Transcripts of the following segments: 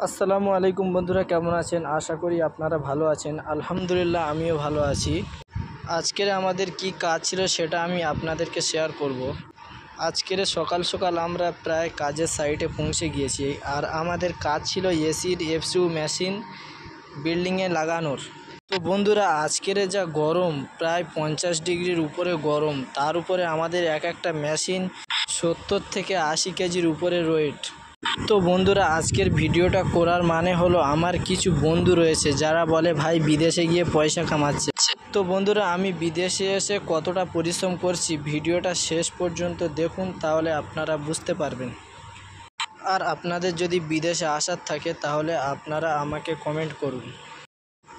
আসসালামু আলাইকুম বন্ধুরা, কেমন আছেন? আশা করি আপনারা ভালো আছেন। আলহামদুলিল্লাহ, আমিও ভালো আছি। আজকের আমাদের কি কাজ ছিল সেটা আমি আপনাদেরকে শেয়ার করব। আজকের সকাল সকাল আমরা প্রায় কাজের সাইটে পৌঁছে গিয়েছি, আর আমাদের কাজ ছিল এসির এফসিউ মেশিন বিল্ডিংয়ে লাগানোর। তো বন্ধুরা, আজকের যা গরম, প্রায় 50 ডিগ্রির উপরে গরম, তার উপরে আমাদের এক একটা মেশিন 70 থেকে 80 কেজির উপরে ওয়েট। তো বন্ধুরা, আজকের ভিডিওটা করার মানে হলো, আমার কিছু বন্ধু রয়েছে যারা বলে ভাই বিদেশে গিয়ে পয়সা কামাচ্ছে। তো বন্ধুরা, আমি বিদেশে এসে কতটা পরিশ্রম করছি ভিডিওটা শেষ পর্যন্ত দেখুন, তাহলে আপনারা বুঝতে পারবেন। আর আপনাদের যদি বিদেশে আসার থাকে তাহলে আপনারা আমাকে কমেন্ট করুন।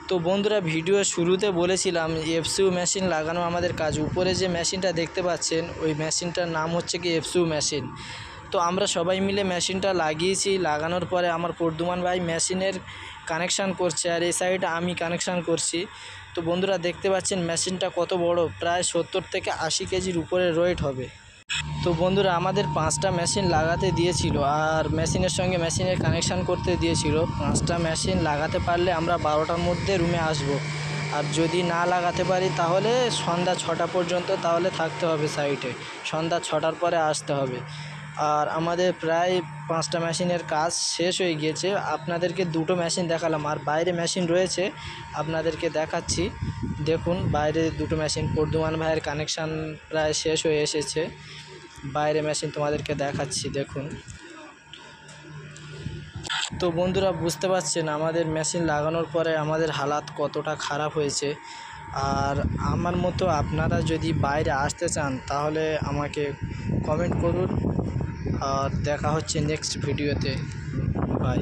তো বন্ধুরা, ভিডিও শুরুতে বলেছিলাম এফসিউ মেশিন লাগানো আমাদের কাজ। উপরে যে মেশিনটা দেখতে পাচ্ছেন ওই মেশিনটার নাম হচ্ছে কি এফসিউ মেশিন। তো আমরা সবাই মিলে মেশিনটা লাগিয়েছি। লাগানোর পরে আমার প্রদ্যুমান ভাই মেশিনের কানেকশান করছে, আর এই সাইডে আমি কানেকশান করছি। তো বন্ধুরা, দেখতে পাচ্ছেন মেশিনটা কত বড়, প্রায় 70 থেকে 80 কেজির উপরে ওয়েট হবে। তো বন্ধুরা, আমাদের 5টা মেশিন লাগাতে দিয়েছিল, আর মেশিনের সঙ্গে মেশিনের কানেকশান করতে দিয়েছিল। 5টা মেশিন লাগাতে পারলে আমরা 12টার মধ্যে রুমে আসব, আর যদি না লাগাতে পারি তাহলে সন্ধ্যা 6টা পর্যন্ত তাহলে থাকতে হবে সাইটে। সন্ধ্যা 6টার পরে আসতে হবে। আর আমাদের প্রায় 5টা মেশিনের কাজ শেষ হয়ে গিয়েছে। আপনাদেরকে 2টো মেশিন দেখালাম, আর বাইরে মেশিন রয়েছে আপনাদেরকে দেখাচ্ছি। দেখুন, বাইরে 2টো মেশিন, প্রদ্যুমান ভাইয়ের কানেকশান প্রায় শেষ হয়ে এসেছে। বাইরে মেশিন তোমাদেরকে দেখাচ্ছি, দেখুন। তো বন্ধুরা, বুঝতে পারছেন আমাদের মেশিন লাগানোর পরে আমাদের হালাত কতটা খারাপ হয়েছে। আর আমার মতো আপনারা যদি বাইরে আসতে চান তাহলে আমাকে কমেন্ট করুন। আর দেখা হচ্ছে নেক্সট ভিডিওতে। বাই।